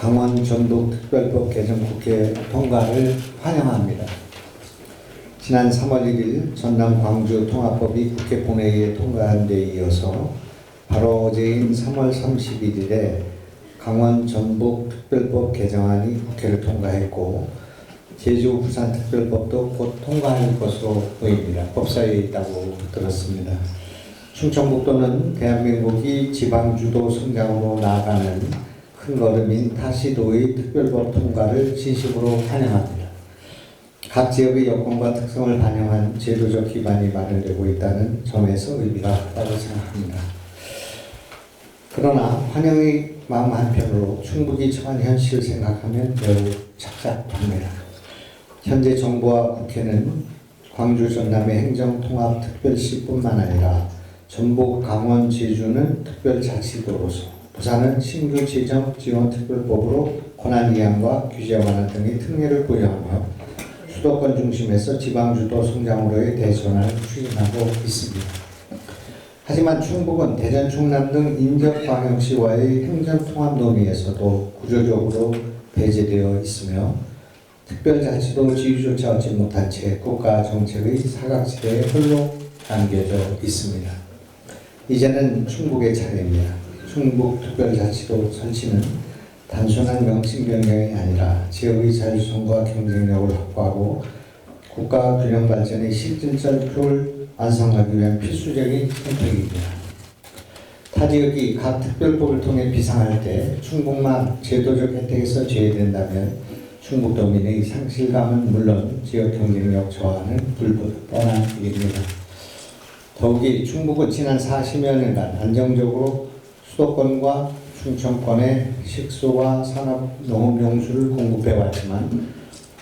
강원 전북특별법 개정 국회 통과를 환영합니다. 지난 3월 1일 전남 광주 통합법이 국회 본회의에 통과한 데 이어서 바로 어제인 3월 31일에 강원 전북특별법 개정안이 국회를 통과했고 제주 부산특별법도 곧 통과할 것으로 보입니다. 법사위에 있다고 들었습니다. 충청북도는 대한민국이 지방주도 성장으로 나아가는 큰 걸음인 타시도의 특별법 통과를 진심으로 환영합니다. 각 지역의 여건과 특성을 반영한 제도적 기반이 마련되고 있다는 점에서 의미가 크다고 생각합니다. 그러나 환영의 마음 한편으로 충북이 처한 현실을 생각하면 매우 착잡합니다. 현재 정부와 국회는 광주 전남의 행정통합특별시뿐만 아니라 전북, 강원, 제주는 특별자치도로서 부산은 신규 재정지원특별법으로 권한이양과 규제 완화 등의 특례를 부여하며 수도권 중심에서 지방주도 성장으로의 대전환을 추진하고 있습니다. 하지만 충북은 대전, 충남 등 인접광역시와의 행정통합 논의에서도 구조적으로 배제되어 있으며 특별자치도 지위조차 얻지 못한 채 국가정책의 사각지대에 홀로 남겨져 있습니다. 이제는 충북의 차례입니다. 충북특별자치도 설치는 단순한 명칭 변경이 아니라 지역의 자율성과 경쟁력을 확보하고 국가 균형 발전의 실질적 표를 완성하기 위한 필수적인 선택입니다. 타 지역이 각 특별법을 통해 비상할 때 충북만 제도적 혜택에서 제외된다면 충북도민의 상실감은 물론 지역 경쟁력 저하는 불뻔한 일입니다. 더욱이 충북은 지난 40여 년간 안정적으로 수도권과 충청권의 식수와 산업, 농업용수를 공급해왔지만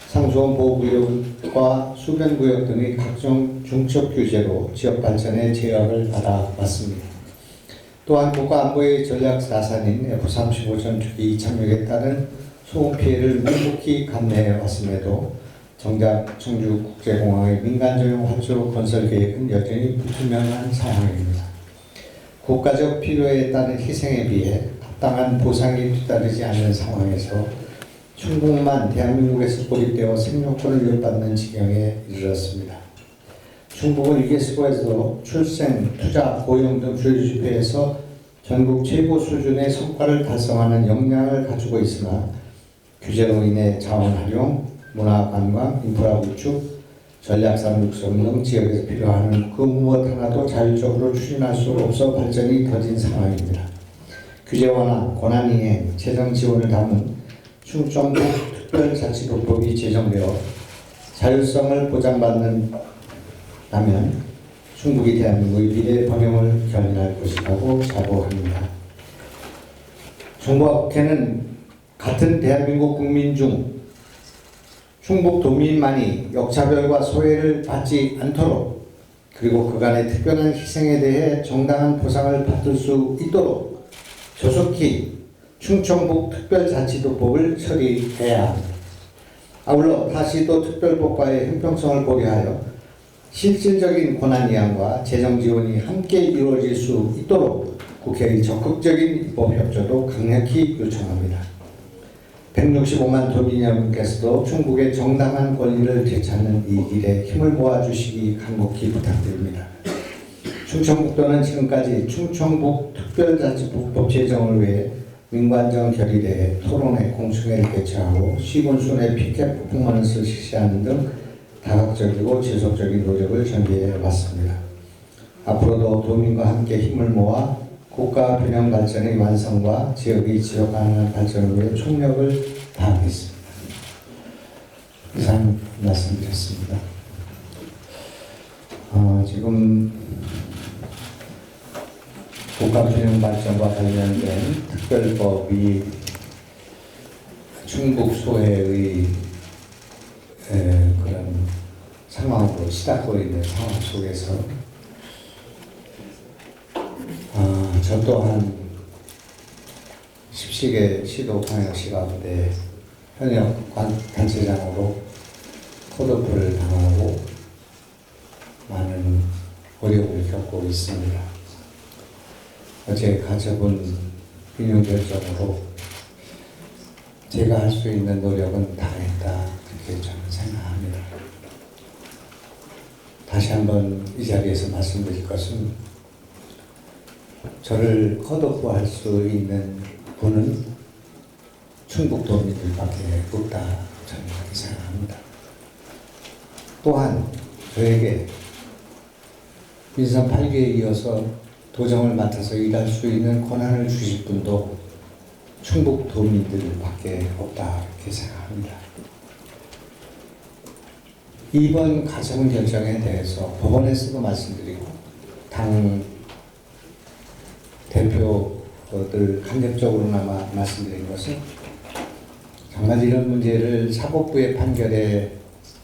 상수원 보호구역과 수변구역 등의 각종 중첩 규제로 지역 발전에 제약을 받아왔습니다. 또한 국가안보의 전략 자산인 F-35 전투기 착륙에 따른 소음 피해를 묵묵히 감내해왔음에도 정작 청주국제공항의 민간전용 활주 건설 계획은 여전히 불투명한 상황입니다. 국가적 필요에 따른 희생에 비해 합당한 보상이 뒤따르지 않는 상황에서 충북만 대한민국에서 고립되어 생존권을 위협받는 지경에 이르렀습니다. 충북은 유네스코에서 출생, 투자, 고용 등 주요 지표에서 전국 최고 수준의 성과를 달성하는 역량을 가지고 있으나 규제로 인해 자원 활용, 문화 관광, 인프라 구축, 전략산 육성 등 지역에서 필요한 그 무엇 하나도 자율적으로 추진할 수 없어 발전이 더딘 상황입니다. 규제 완화, 권한이행, 재정 지원을 담은 충청북 특별자치도법이 제정되어 자율성을 보장받는다면 충북이 대한민국의 미래 번영을 견인할 것이라고 자부합니다. 정부와 국회는 같은 대한민국 국민 중 충북 도민만이 역차별과 소외를 받지 않도록 그리고 그간의 특별한 희생에 대해 정당한 보상을 받을 수 있도록 조속히 충청북 특별자치도법을 처리해야 합니다. 아울러 타시도 특별법과의 형평성을 고려하여 실질적인 권한이양과 재정지원이 함께 이루어질 수 있도록 국회의 적극적인 입법 협조도 강력히 요청합니다. 165만 도민 여러분께서도 충북의 정당한 권리를 되찾는 이 길에 힘을 모아주시기 간곡히 부탁드립니다. 충청북도는 지금까지 충청북 특별자치법 제정을 위해 민관정 결의대회, 토론회, 공청회를 개최하고 시군순회 피켓 퍼포먼스를 실시하는 등 다각적이고 지속적인 노력을 전개해 왔습니다. 앞으로도 도민과 함께 힘을 모아 국가 균형 발전의 완성과 지역의 지역 가능한 발전을 위해 총력을 다하겠습니다. 이상 말씀드렸습니다. 지금 국가 균형 발전과 관련된 특별법이 충북 소회의 그런 상황으로 시작되어 있는 상황 속에서 저 또한 십시계 시도광역시 가운데 현역 단체장으로 컷오프를 당하고 많은 어려움을 겪고 있습니다. 어제 가져본 균형 결정으로 제가 할 수 있는 노력은 다했다, 그렇게 저는 생각합니다. 다시 한번 이 자리에서 말씀드릴 것은, 저를 컷오프할 수 있는 분은 충북도민들밖에 없다, 저는 그렇게 생각합니다. 또한 저에게 민선 8기에 이어서 도정을 맡아서 일할 수 있는 권한을 주실 분도 충북도민들밖에 없다, 이렇게 생각합니다. 이번 가처분 결정에 대해서 법원에서도 말씀드리고 당 대표들 간접적으로나마 말씀드린 것은, 정말 이런 문제를 사법부의 판결에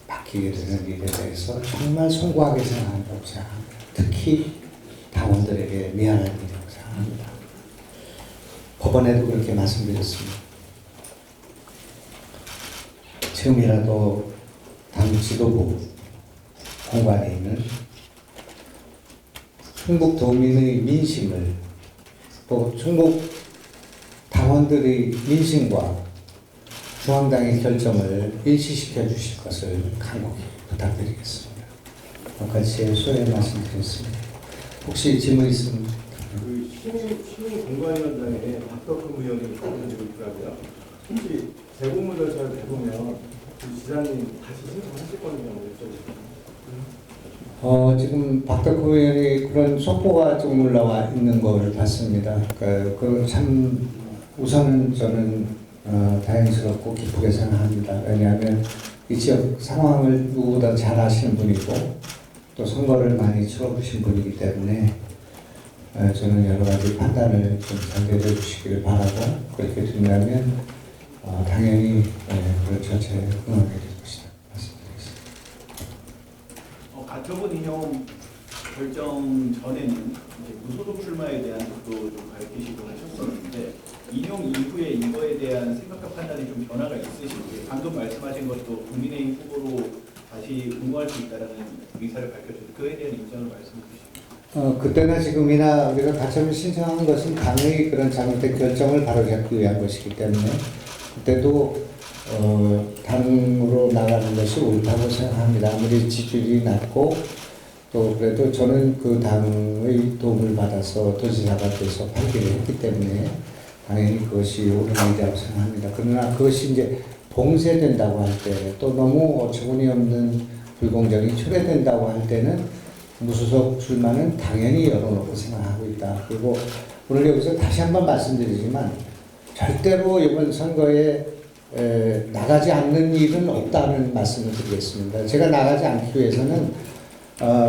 맡기게 되는 일에 대해서 정말 송구하게 생각한다고 생각합니다. 특히 당원들에게 미안한 일이라고 생각합니다. 법원에도 그렇게 말씀드렸습니다. 지금이라도 당 지도부 공간에 있는 충북 도민의 민심을, 또 충북 당원들의 민심과 중앙당의 결정을 일치시켜 주실 것을 간곡히 부탁드리겠습니다. 같이 소회 말씀드렸습니다. 혹시 질문 있으면? 그 시민공관위원장에 박덕흠 의원이 관련되고 있더라고요. 혹시 재공모 절차를 해보면 그 지사님 다시 신청하실 거냐고 여쭤보세요. 지금 박덕흠 의원이 그런 속보가 좀 올라와 있는 걸 봤습니다. 참 우선은 저는 다행스럽고 기쁘게 생각합니다. 왜냐하면 이 지역 상황을 누구보다 잘 아시는 분이고 또 선거를 많이 치러보신 분이기 때문에 저는 여러 가지 판단을 좀 잘 내려주시기를 바라고, 그렇게 된다면 당연히 그런 절차에 응하게 될 것이다 말씀드리겠습니다. 가처분 인용 결정 전에는 이제 무소속 출마에 대한 것도 좀 밝히시고 하셨었는데, 인용 이후에 이거에 대한 생각과 판단이 좀 변화가 있으신지, 방금 말씀하신 것도 국민의힘 후보로 다시 응모할 수 있다는 의사를 밝혀주셨는데, 그에 대한 입장을 말씀해 주시죠. 그때나 지금이나 우리가 가처분 신청한 것은 당의 그런 잘못된 결정을 바로잡기 위한 것이기 때문에 그때도 당으로 나가는 것이 옳다고 생각합니다. 아무리 지지율이 낮고 또 그래도 저는 그 당의 도움을 받아서 도지사가 돼서 발기를 했기 때문에 당연히 그것이 옳은 일이라고 생각합니다. 그러나 그것이 이제 봉쇄된다고 할 때, 또 너무 어처구니 없는 불공정이 초래된다고 할 때는 무소속 출마는 당연히 열어놓고 생각하고 있다. 그리고 오늘 여기서 다시 한번 말씀드리지만, 절대로 이번 선거에 나가지 않는 일은 없다는 말씀을 드리겠습니다. 제가 나가지 않기 위해서는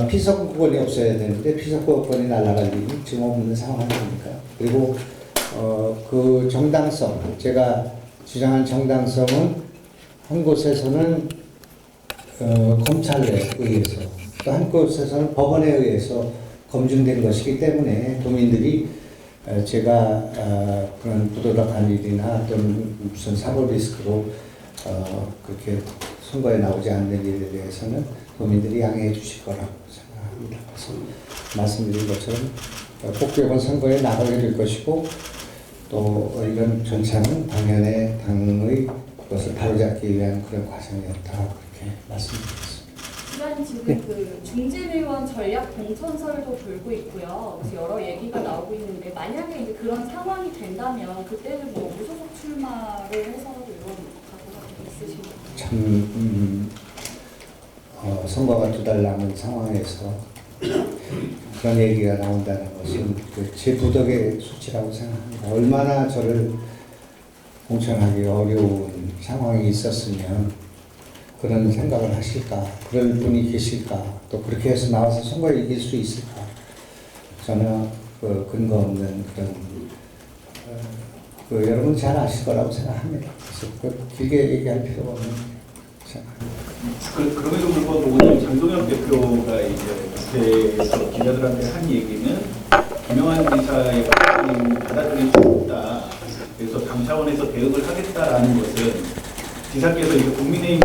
피선거권이 없어야 되는데 피선거권이 날아갈 일이 지금 없는 상황이니까. 그리고 그 정당성, 제가 주장한 정당성은 한 곳에서는 검찰에 의해서, 또 한 곳에서는 법원에 의해서 검증된 것이기 때문에 도민들이 제가 그런 부도덕한 일이나 또는 무슨 사법 리스크로 그렇게 선거에 나오지 않는 일에 대해서는 도민들이 양해해 주실 거라고 생각합니다. 그래서 말씀드린 것처럼 꼭 이번 선거에 나가게 될 것이고, 또 이런 절차는 당연히 당의 그것을 바로잡기 위한 그런 과정이었다, 그렇게 말씀드리겠습니다. 시간이 지금 그 중진의원 전략 공천설도 돌고 있고요. 그래서 여러 얘기가 나오고 있는데, 만약에 이제 그런 상황이 된다면 그때는 뭐 무소속 출마를 해서 이런 각오가 있으신가요? 참 선거가 2달 남은 상황에서 그런 얘기가 나온다는 것은 제 부덕의 수치라고 생각합니다. 얼마나 저를 공천하기 어려운 상황이 있었으면 그런 생각을 하실까, 그럴 분이 계실까, 또 그렇게 해서 나와서 선거에 이길 수 있을까. 전혀 근거 없는 그런 여러분 잘 아실 거라고 생각합니다. 그래서 길게 얘기할 필요가 없는 생각합니다. 그럼에도 불구하고 오늘 장동혁 대표가 이제 국회에서 기자들한테 한 얘기는, 김영환 지사의 발언을 받아들일 수 없다, 그래서 당 차원에서 대응을 하겠다라는 것은 지사께서 이제 국민의힘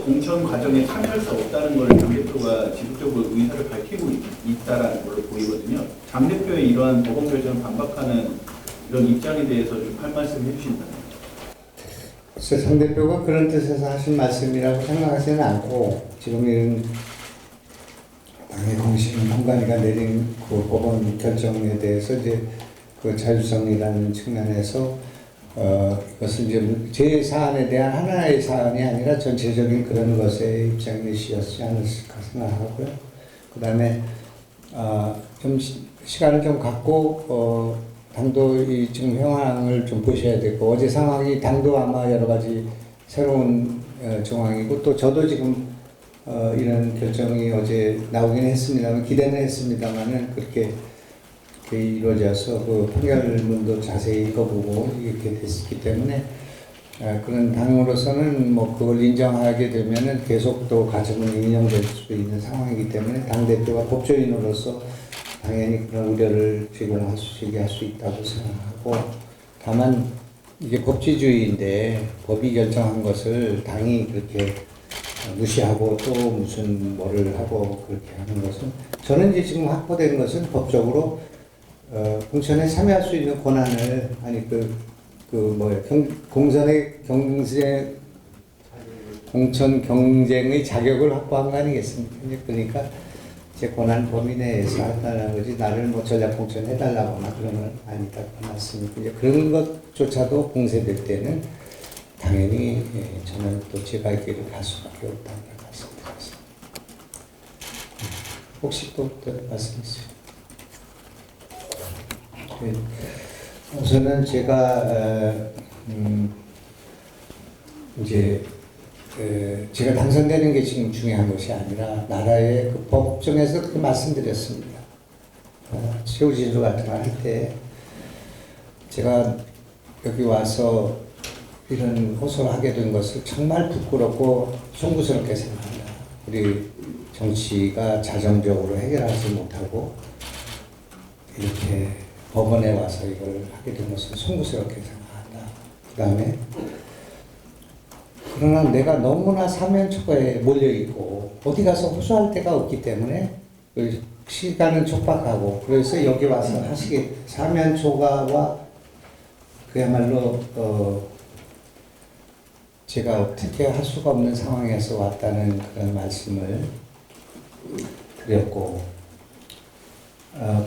공천 과정에 참여할 수 없다는 걸 장 대표가 지속적으로 의사를 밝히고 있다라는 걸로 보이거든요. 장 대표의 이러한 법원 결정을 반박하는 이런 입장에 대해서 좀 할 말씀 해주신다면. 글쎄, 상 대표가 그런 뜻에서 하신 말씀이라고 생각하지는 않고, 지금 이런 당의 공신 공관위가 내린 그 법원 결정에 대해서 이제 그 자율성이라는 측면에서 이것을 이제 제 사안에 대한 하나의 사안이 아니라 전체적인 그런 것에 입장이시지 않을까 생각하고요. 그 다음에 좀 시간을 좀 갖고 당도 이 지금 상황을 좀 보셔야 되고, 어제 상황이 당도 아마 여러 가지 새로운 정황이고, 또 저도 지금 이런 결정이 어제 나오긴 했습니다만, 기대는 했습니다만은 그렇게 이루어져서 그 판결문도 자세히 읽어보고 이렇게 됐기 때문에 그런 당으로서는 뭐 그걸 인정하게 되면은 계속 또 가처분이 인용될 수도 있는 상황이기 때문에 당 대표가 법조인으로서 당연히 그런 우려를 제기할 수 있다고 생각하고, 다만 이게 법치주의인데 법이 결정한 것을 당이 그렇게 무시하고 또 무슨 뭐를 하고 그렇게 하는 것은, 저는 이제 지금 확보된 것은 법적으로 공천에 참여할 수 있는 권한을, 아니 공천 경쟁의 자격을 확보한 거 아니겠습니까? 그러니까 제 권한 범위 내에서 한다는 거지, 나를 뭐 전략 공천 해달라거나 그런 건 아니다 그 말씀이고, 이제 그런 것조차도 공세될 때는 당연히 저는 또 제 갈 길을 갈 수밖에 없다는 말씀드렸습니다. 혹시 또 말씀 있으세요? 우선은 제가 이제 제가 당선되는 게 지금 중요한 것이 아니라 나라의 그 법정에서 그렇게 말씀드렸습니다. 최우진수 같은 거 할 때 제가 여기 와서 이런 호소를 하게 된 것을 정말 부끄럽고 송구스럽게 생각합니다. 우리 정치가 자정적으로 해결하지 못하고 이렇게 법원에 와서 이걸 하게 된 것을 송구스럽게 생각한다. 그 다음에 그러나 내가 너무나 사면초가에 몰려있고 어디 가서 호소할 데가 없기 때문에 시간은 촉박하고, 그래서 여기 와서 하시게 사면초가와 그야말로 제가 어떻게 할 수가 없는 상황에서 왔다는 그런 말씀을 드렸고,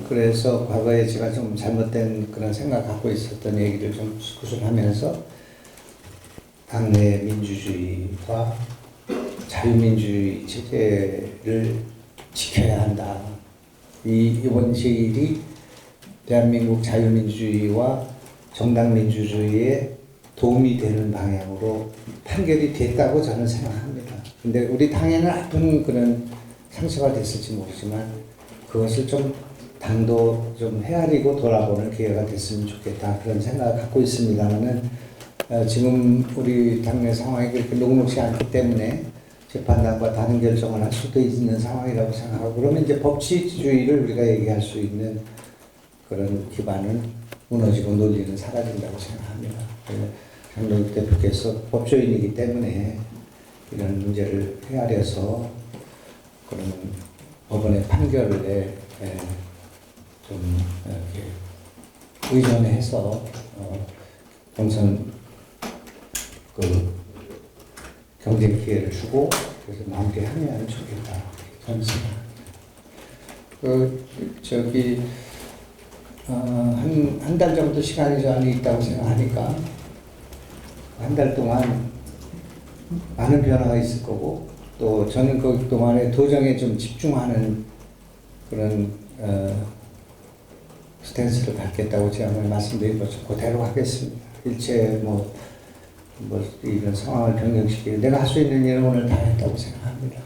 그래서 과거에 제가 좀 잘못된 그런 생각 갖고 있었던 얘기를 좀 구술하면서 당내 민주주의와 자유민주주의 체제를 지켜야 한다. 이번 제1이 대한민국 자유민주주의와 정당민주주의에 도움이 되는 방향으로 판결이 됐다고 저는 생각합니다. 근데 우리 당에는 아픈 그런 상처가 됐을지 모르지만 그것을 좀 당도 좀 헤아리고 돌아보는 기회가 됐으면 좋겠다, 그런 생각을 갖고 있습니다만은 지금 우리 당내 상황이 그렇게 녹록지 않기 때문에 재판단과 다른 결정을 할 수도 있는 상황이라고 생각하고, 그러면 이제 법치주의를 우리가 얘기할 수 있는 그런 기반은 무너지고 논리는 사라진다고 생각합니다. 장동익 대표께서 법조인이기 때문에 이런 문제를 헤아려서 그런 법원의 판결에 좀 이렇게 의존해서 경선 경쟁 기회를 주고 그래서 마무리하면 좋겠다, 저는 생각합니다. 한 달 정도 시간이 저한테 있다고 생각하니까 한 달 동안 많은 변화가 있을 거고, 또 저는 그 동안에 도정에 좀 집중하는 그런 스탠스를 갖겠다고 제가 말씀드린 것을 그대로 하겠습니다. 일체 이런 상황을 변경시키고 내가 할 수 있는 일은 오늘 다 했다고 생각합니다.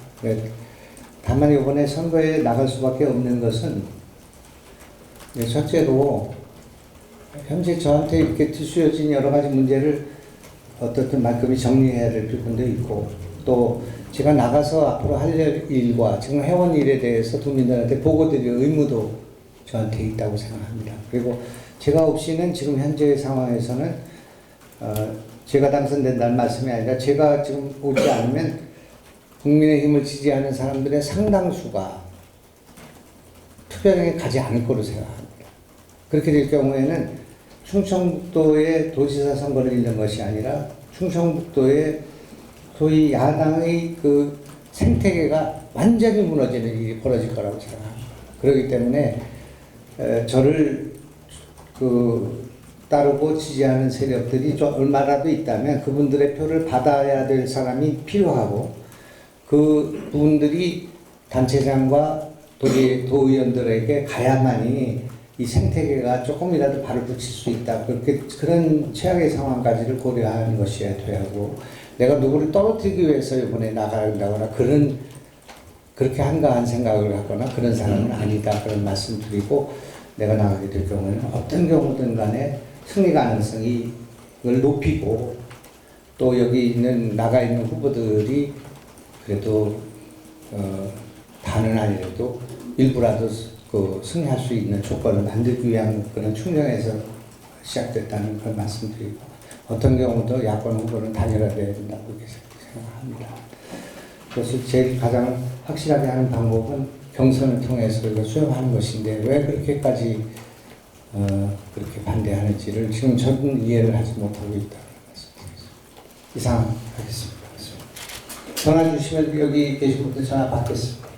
다만 이번에 선거에 나갈 수밖에 없는 것은, 첫째로 현재 저한테 이렇게 뒤수여진 여러 가지 문제를 어떻든 말끔히 정리해야 될 부분도 있고, 또 제가 나가서 앞으로 할 일과 지금 해온 일에 대해서 국민들한테 보고드릴 의무도 저한테 있다고 생각합니다. 그리고 제가 없이는 지금 현재 상황에서는 제가 당선된다는 말씀이 아니라 제가 지금 오지 않으면 국민의힘을 지지하는 사람들의 상당수가 투표장에 가지 않을 거로 생각합니다. 그렇게 될 경우에는 충청도의 도지사 선거를 잃는 것이 아니라 충청북도의 소위 야당의 그 생태계가 완전히 무너지는 일이 벌어질 거라고 생각합니다. 그렇기 때문에 저를 따르고 지지하는 세력들이 좀 얼마라도 있다면 그분들의 표를 받아야 될 사람이 필요하고, 그 부분들이 단체장과 도의원들에게 가야만이 이 생태계가 조금이라도 발을 붙일 수 있다. 그런 최악의 상황까지를 고려하는 것이어야 되고, 내가 누구를 떨어뜨리기 위해서 이번에 나간다거나 그렇게 한가한 생각을 하거나 그런 사람은 아니다. 그런 말씀 드리고, 내가 나가게 될 경우에는 어떤 경우든 간에 승리 가능성을 높이고, 또 여기 나가 있는 후보들이 그래도 다는 아니라도 일부라도 승리할 수 있는 조건을 만들기 위한 그런 충정에서 시작됐다는 그런 말씀드리고, 어떤 경우도 야권 후보는 단일화돼야 된다고 생각합니다. 그래서 제일 가장 확실하게 하는 방법은 경선을 통해서 이거 수용하는 것인데, 왜 그렇게까지 그렇게 반대하는지를 지금 저는 이해를 하지 못하고 있다는 말씀드리겠습니다. 이상 하겠습니다. 전화 주시면 여기 계신 분들 전화 받겠습니다.